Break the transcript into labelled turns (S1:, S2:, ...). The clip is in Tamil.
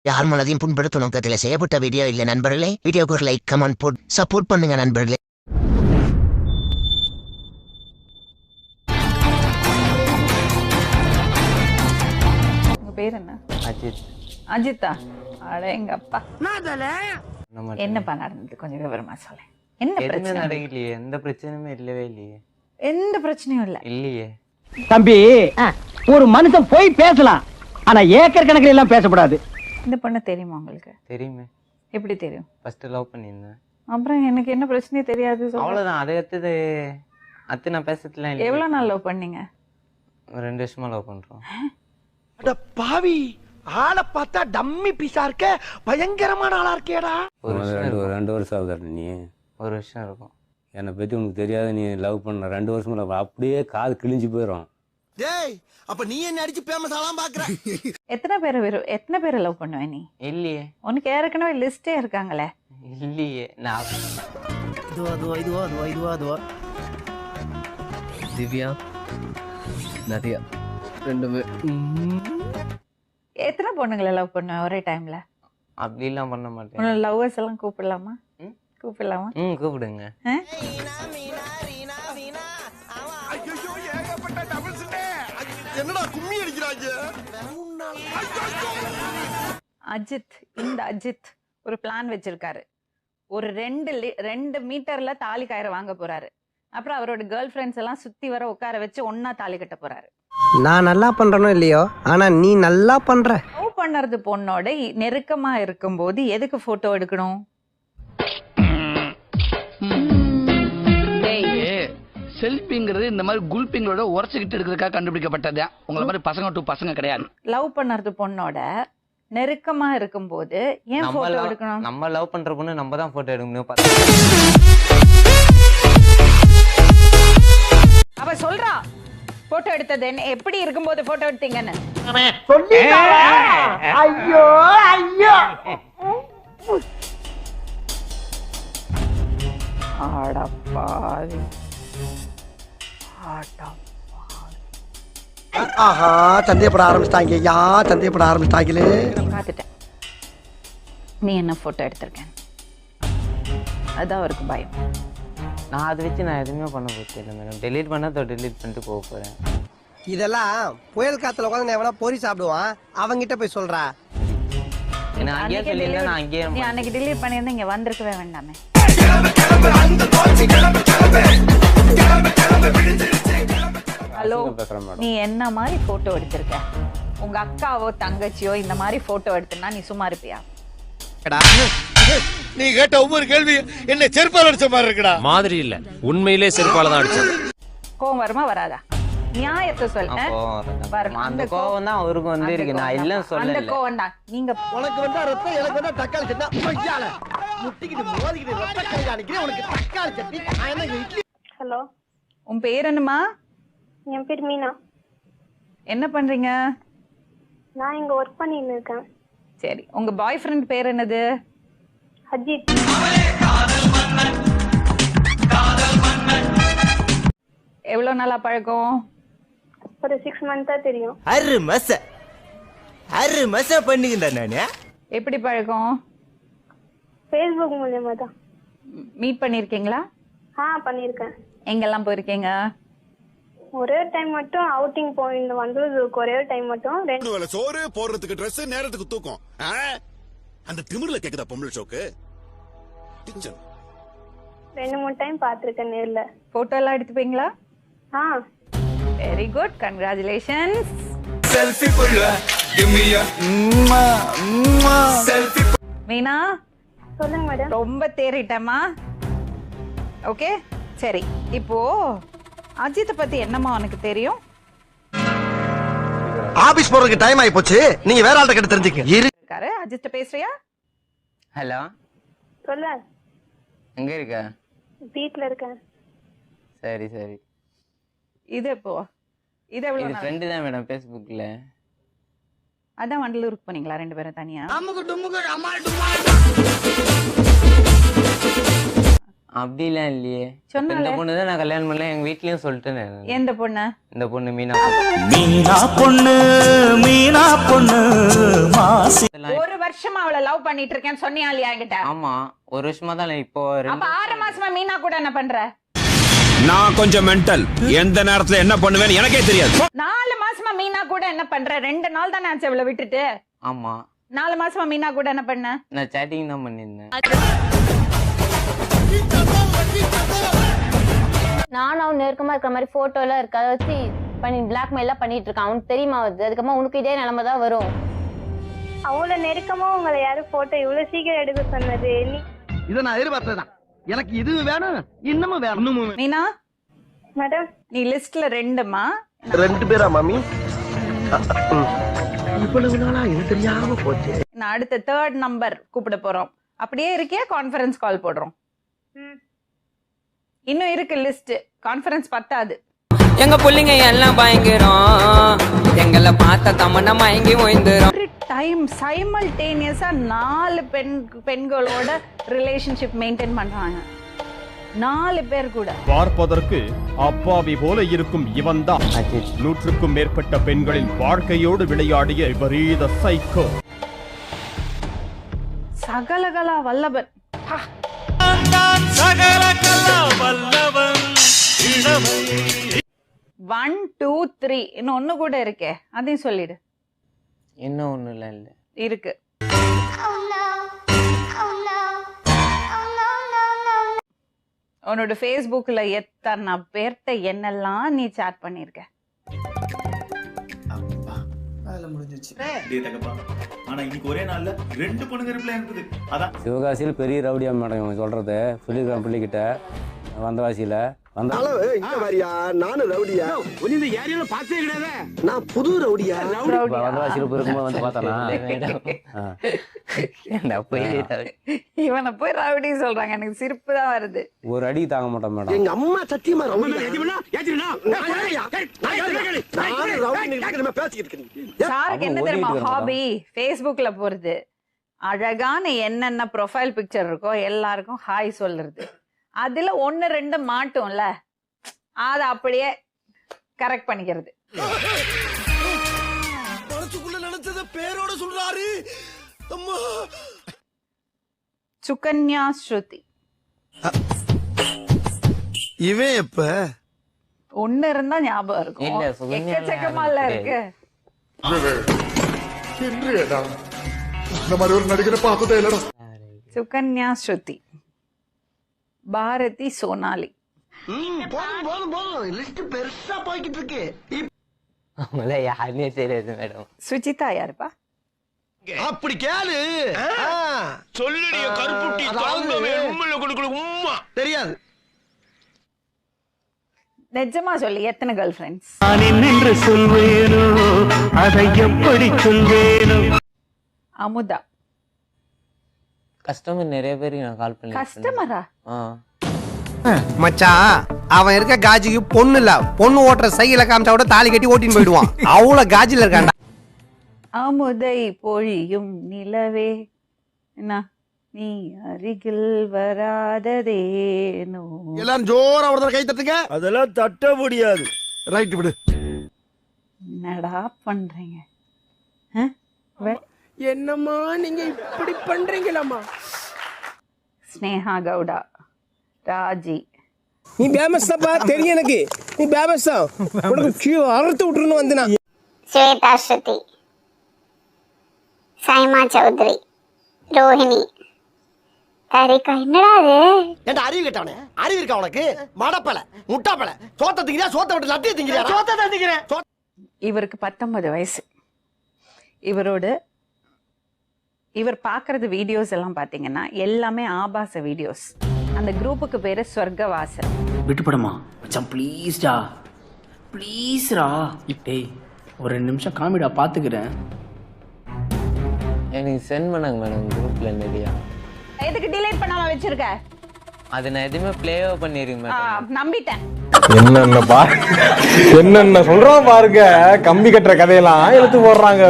S1: யார் மனதையும் புண்படுத்தும் நோக்கத்தில் செய்யப்பட்ட வீடியோ இல்லை நண்பர்களே. வீடியோக்கு ஒரு லைக் கமெண்ட் போட்டு சப்போர்ட் பண்ணுங்க நண்பர்களே.
S2: உங்க பேர் என்ன?
S3: அஜித்.
S2: அஜித்தா? அட எங்க அப்பா. என்னப்பா நடந்தது கொஞ்சம் விவரமா சொல்ல. என்ன பிரச்சனை?
S3: நடக்கலையே, எந்த பிரச்சனையுமே இல்லவே இல்லையே.
S2: எந்த பிரச்சனையும் இல்ல
S3: இல்லையே
S4: தம்பி. ஒரு மனுஷன் போய் பேசலாம், ஆனா ஏக்கர் கணக்கில் எல்லாம் பேசக்கூடாது.
S2: இந்த பொண்ணு தெரியுமா உங்களுக்கு?
S3: தெரியுமே.
S2: எப்படி தெரியும்?
S3: ஃபர்ஸ்ட் லவ் பண்ணியிருந்தேன்.
S2: அப்புறம் எனக்கு என்ன பிரச்சனையே தெரியாது.
S3: அவ்வளவுதான். அதை அத்து நான் பேசலாம்.
S2: எவ்வளவு நாள் லவ் பண்ணீங்க?
S3: 2 வருஷமா லவ் பண்றோம்.
S5: அட பாவி, ஆளை பார்த்தா டம்மி பீஸா இருக்க, பயங்கரமான ஆளா இருக்கேடா.
S3: ஒரு
S6: 2 வருஷம் ஆகுது. நீ
S3: 1 வருஷம் இருக்கும்.
S6: என்னை பற்றி உனக்கு தெரியாது. நீ லவ் பண்ண 2 வருஷமா லவ் அப்படியே காது கிழிஞ்சு போயிடும்.
S5: டேய், அப்ப நீ என்ன அடிச்சு ஃபேமஸ் ஆலாம் பாக்குற?
S2: எத்தனை பேரை லவ் பண்ணுவ நீ?
S3: இல்லையே.
S2: உனக்கு ஏற்கனவே லிஸ்டே இருக்காங்களே.
S3: இல்லையே. நான்
S7: இதுவா திவ்யா நதியா 2
S2: எத்தனை பொண்ணுங்களை லவ் பண்ணுவேன் ஒரே டைம்ல?
S3: அப்படிலாம் பண்ண மாட்டேன்.
S2: உன்னோட லவ்வர்ஸ் எல்லாம் கூப்பிடலாமா? கூப்பிடலாமா?
S3: கூப்பிடுங்க.
S5: என்னடா கும்மி அடிக்கிறாங்க?
S2: அஜித், இந்த அஜித் ஒரு பிளான் வச்சிருக்காரு. ஒரு 2 மீட்டர்ல தாலி கயிறு வாங்க போறாரு. அப்புறம் அவரோட கேர்ள் ஃப்ரெண்ட்ஸ் எல்லாம் சுத்தி வர உட்கார வச்சு ஒன்னா தாலி கட்ட போறாரு.
S7: நான் நல்லா பண்றனோ இல்லையோ, ஆனா நீ நல்லா பண்ற.
S2: லவ் பண்ணறது பொண்ணோட நெருக்கமா இருக்கும்போது எதுக்கு போட்டோ எடுக்கணும்?
S8: செல்ஃபிங்கிறது இந்த மாதிரி குல்பிங்களோட உரசிக்கிட்டு இருக்கிறதுக்காக கண்டுபிடிக்கப்பட்டது. உங்களை மாதிரி பசங்க கிடையாது.
S2: லவ் பண்ணறது பொண்ணோட நெருக்கமா இருக்கும்போது ஏன் போட்டோ எடுக்கணும்?
S3: நம்ம லவ் பண்ற பொண்ணு நம்ம தான் போட்டோ எடுக்கணும்.
S2: அவ சொல்றா போட்டோ எடுத்தது என்ன, எப்படி இருக்கும்போது போட்டோ எடுத்தீங்கன்னு.
S5: ஐயோ ஐயோ.
S2: ஆடப்பாவி.
S5: ஆஹா, சந்தேகப்பட ஆரம்பிச்சிட்டாங்க. சந்தேகப்பட ஆரம்பிச்சிட்டாங்களே.
S2: பார்த்துட்டேன் நீ என்ன போட்டோ எடுத்திருக்கேன். அதான் அவருக்கு பயம்.
S3: நான் அதை வச்சு நான் எதுவுமே பண்ண போறேன் மேடம். டெலீட் பண்ணா டெலீட் பண்ணிட்டு போக போறேன்.
S7: இதெல்லாம் புயல் காத்துல உட்காந்து எவனா பொறி சாப்பிடுவான், அவங்கிட்ட போய் சொல்றா.
S3: நான் அங்கேயே சொல்லியிருந்தேன். நான் அங்கேயே
S2: நீ அன்னைக்கு டெலீட் பண்ணியிருந்தா இங்க வந்திருக்கவே வேண்டாமே. ஹலோ, நீ என்ன மாதிரி போட்டோ எடுத்திருக்க? உங்க அக்காவோ தங்கச்சியோ இந்த மாதிரி போட்டோ எடுத்தனா நீ சும்மா இருப்பியா?
S5: நீ கேட்ட ஒவ்வொரு கேள்வி என்ன செருப்பால அடிச்ச மாதிரி இருக்குடா.
S9: மாதிரி இல்ல, உண்மையிலே செருப்பால தான் அடிச்சேன்.
S2: கோவம் வருமா வராதா? நியாயத்தை சொல்ல.
S3: அந்த கோவம் தான் அவருக்கு வந்து இருக்கு. நான் இல்ல சொல்லல.
S2: அந்த கோவம் தான். நீங்க
S5: உனக்கு வந்தா ரத்தம், எனக்கு வந்தா தக்காளி சட்னி. ஐயால முட்டிக்கிட்டு மோதிக்கிட்டு ரத்த கை அடிக்கிறேன். உனக்கு தக்காளி சட்னி. நான் என்ன இட்லி?
S10: ஹலோ,
S2: உன் பேர் என்னம்மா?
S10: என் பேர் மீனா.
S2: என்ன பண்றீங்க?
S10: நான் இங்க ஒர்க் பண்ணிட்டு இருக்கேன்.
S2: சரி, உங்க பாய் ஃப்ரெண்ட் பேர் என்னது?
S10: அஜித்.
S2: எவ்வளவு நாளா பழக்கம்?
S10: ஒரு 6 மந்த்தா தெரியும்.
S7: 6 மாசம் பண்ணுங்க நானே.
S2: எப்படி பழக்கம்?
S10: ஃபேஸ்புக் மூலமா தான்.
S2: மீட் பண்ணிருக்கீங்களா?
S10: பண்ணிருக்கேன்.
S2: எங்கெல்லாம் போயிருக்கீங்க?
S10: ஒரே டைம் மட்டும் அவுட்டிங் போயிட்டு வந்தது. ஒரே டைம் மட்டும்.
S11: 2 வேளை சோறு, போடுறதுக்கு Dress, நேரத்துக்கு தூக்கம். அந்த திமிர்ல கேக்குதா பொம்பளை ஷோக்கு?
S10: 2-3 டைம் பாத்திருக்கேன் நேர்ல.
S2: போட்டோ எல்லாம் எடுத்துப்பீங்களா? Very good, congratulations.
S11: செல்ஃபி புள்ள give me a selfie.
S2: Meena,
S10: சொல்லுங்க மேடம்.
S2: ரொம்ப தேறிட்டேம்மா. ஓகே, சரி. இப்போ அஜித்தை பத்தி என்னம்மா உனக்கு தெரியும்?
S5: ஆபீஸ் போறதுக்கு டைம் ஆயி போச்சு. நீங்க வேற ஆள்கிட்ட கேட்டு தெரிஞ்சுக்க.
S2: இருக்காரு. அஜித்த பேசுறியா?
S3: ஹலோ,
S10: சொல்ல.
S3: எங்க இருக்க?
S10: வீட்ல இருக்கேன்.
S3: சரி சரி.
S2: இது எப்போ? இது எவ்வளவு
S3: இது
S2: நாள்?
S3: ஃப்ரெண்ட் தான் மேடம் Facebookல.
S2: அதான் வண்டலூருக்கு போனீங்களா 2 பேரும் தனியா?
S3: அப்படிலாம் இல்லையே.
S2: சொன்னாலே.
S3: இந்த பொண்ணு தான் நான் கல்யாணம் பண்ணல, எங்க வீட்லயும் சொல்லிட்டேன்.
S2: எந்த பொண்ணு?
S3: இந்த பொண்ணு மீனா.
S2: ஒரு வருஷமா அவளை லவ் பண்ணிட்டு இருக்கேன்னு சொன்னியா இல்லையா என்கிட்ட?
S3: ஆமா, ஒரு வருஷமா தான் இப்போ.
S2: அப்ப 6 மாசமா மீனா கூட என்ன பண்ற?
S9: நான் கொஞ்சம் மென்டல். எந்த நேரத்துல என்ன பண்ணுவேன்னு எனக்கே தெரியாது.
S2: 4 மாசமா மீனா கூட என்ன பண்ற? 2 நாள் தானே ஆச்சு அவளை விட்டுட்டு.
S3: ஆமா,
S2: 4 மாசமா மீனா கூட என்ன பண்ண?
S3: நான் சேட்டிங் தான் பண்ணிருந்தேன்.
S10: நானும் அவன் நெருக்கமா இருக்கிற மாதிரி போட்டோ எல்லாம் இருக்கு, அதை வச்சு பண்ணி பிளாக்மெயில் எல்லாம் பண்ணிட்டு இருக்கான். அவனுக்கு தெரியுமா வருது? அதுக்கப்புறமா உனக்கு இதே நிலைமை தான் வரும். அவ்வளவு நெருக்கமா உங்களை யாரும் போட்டோ இவ்வளவு சீக்கிரம் எடுக்க சொன்னது?
S5: இதை நான் எதிர்பார்த்ததான். எனக்கு இது வேணும், இன்னமும் வேணும்.
S2: மீனா
S10: மேடம்,
S2: நீ லிஸ்ட்ல 2மா?
S7: 2 பேரா மாமி? இவ்வளவு நாளா இது தெரியாம போச்சு.
S2: நான் அடுத்த 3rd நம்பர் கூப்பிட போறோம். அப்படியே இருக்கியா? கான்ஃபரன்ஸ் கால் போடுறோம். இன்னும் இருக்கு லிஸ்ட். கான்ஃபரன்ஸ் பத்தாது.
S3: எங்க புள்ளிங்க எல்லாம் பயங்கரம், எங்களை பார்த்த தமன்னா மயங்கி ஓய்ந்துரும்.
S2: டைம் சைமல்டேனியஸா 4 பெண்களோட ரிலேஷன்ஷிப் மெயின்டைன் பண்றாங்க. 4 பேர் கூட.
S9: பார்ப்பதற்கு அப்பாவி போல இருக்கும் இவன் தான் 100க்கும் மேற்பட்ட பெண்களின் வாழ்க்கையோடு விளையாடிய விபரீத சைக்கோ.
S2: சகலகலா வல்லபன். 1 2 3 இன்னும் ஒண்ணு கூட இருக்கே, அதையும் சொல்லிடு.
S3: இன்னும் ஒண்ணு இல்ல
S2: இருக்கு. உன்னோட Facebookல எத்தனை பேர்ட்ட என்னெல்லாம் நீ சாட் பண்ணிருக்க?
S6: சிவகாசியில் பெரிய ரவுடியா மேடம் சொல்றது சொல்லியிருக்கேன் பிள்ளைகிட்ட. வந்தவாசியில
S5: இங்க வரியா? நானும் ரவுடியா? இந்த ஏரியால பார்த்தே கிடையாது. நான் புது ரவுடியா?
S6: வந்தவாசியில இருக்கும்போது வந்து பார்த்தானா
S2: இவனை போய் ரவுடி சொல்றாங்க. எனக்கு சிரிப்பு தான் வருது.
S6: ஒரு அடி தாங்க மாட்டோம் மேடம்.
S5: எங்க அம்மா சத்தியமா ரவுடி.
S2: சாருக்கு என்ன தெரியுமா ஹாபி? Facebookல போறது, அழகான என்னென்ன ப்ரொஃபைல் பிக்சர் இருக்கோ எல்லாருக்கும் ஹாய் சொல்றது. அதுல 1 2 மாட்டோம்ல, அத அப்படியே கரெக்ட் பண்ணிக்கிறது.
S5: மனசுக்குள்ள நினைச்சத பேரோட சொல்றாரு. அம்மா
S2: சுகன்யா ஸ்ருதி.
S5: இவன் எப்ப?
S2: 1 இருந்தா ஞாபகம் இருக்கும்.
S3: இல்ல, சுகன்யா
S2: எக்கச்சக்கமா இல்ல இருக்கு.
S11: இந்த மாதிரி ஒரு நடிகரை பார்த்ததே இல்லடா.
S2: சுகன்யா ஸ்ருதி, பாரதி சோனாலி.
S5: போதும் லிஸ்ட் பெருசா போய்கிட்டு இருக்கு.
S3: அவங்கள யாருன்னே தெரியாது மேடம்.
S2: சுஜிதா யாருப்பா?
S5: அப்படி கேளு.
S11: சொல்லுடைய கருப்புட்டி தாங்கவே உம்மையில கொடுக்கல உம்மா
S5: தெரியாது.
S2: நிஜமா சொல்லி எத்தனை கேர்ள் ஃப்ரெண்ட்ஸ்?
S4: என்று சொல்வேனோ அதை எப்படி சொல்வேனோ.
S2: அமுதா.
S3: கஸ்டமர் நிறைய பேருக்கு நான் கால் பண்ணி.
S2: கஸ்டமரா?
S7: மச்சான், அவன் இருக்க காஜிக்கு பொண்ணு இல்ல, பொண்ணு ஓட்டுற சைக்கிள காமிச்சா கூட தாலி கட்டி ஓட்டின்னு போயிடுவான். அவ்வளவு காஜில இருக்காண்டா.
S2: அமுதை பொழியும் நிலவே என்ன நீ அருகில் வராததேனோ.
S5: எல்லாரும் ஜோரா ஒரு தடவை கை தட்டுங்க.
S9: அதெல்லாம் தட்ட முடியாது.
S5: ரைட் விடு.
S2: என்னடா பண்றீங்க?
S7: என்னம்மா நீங்க இப்படி பண்றீங்களாமா?
S2: ஸ்னேகா கவுடா, ராஜி.
S7: நீ பேமஸ்தாப்பா, தெரியும் எனக்கு. நீ பேமஸ்தா, உனக்கு அறுத்து விட்டுருன்னு வந்தனா.
S10: ஸ்வேதா ஸ்ருதி, சைமா சௌத்ரி, ரோஹிணி, தாரிகா. என்னடா அது?
S5: ஏன்டா அறிவு கேட்டவனே? அறிவு இருக்கா உனக்கு? மடப்பல, முட்டாப்பல, சோத்த திங்கிறியா? சோத்த விட்டு லட்டிய திங்கிறியா? சோத்த தான் திங்கிறேன்.
S2: இவருக்கு 19 வயசு. இவர் பார்க்கறது வீடியோஸ் எல்லாம் பார்த்தீங்கன்னா எல்லாமே ஆபாச வீடியோஸ். அந்த குரூப்புக்கு பேரு சொர்க்கவாசல்.
S4: விட்டுப்படமா மச்சான், ப்ளீஸ்டா, ப்ளீஸ்ரா. டேய் ஒரு 2 நிமிஷம் காமிடா, பாத்துக்கிறேன்.
S3: எனக்கு சென்ட் பண்ணாங்க மேடம் குரூப்ல நிறையா.
S2: எதுக்கு டிலீட் பண்ணாம வச்சிருக்க?
S3: அது நான் எதுவுமே பிளேவோ பண்ணிருக்கேன் மேடம்.
S2: நம்பிட்டேன்.
S9: என்னென்ன சொல்றோம் பாருங்க. கம்பி கட்டுற கதையெல்லாம் எடுத்து போடுறாங்க.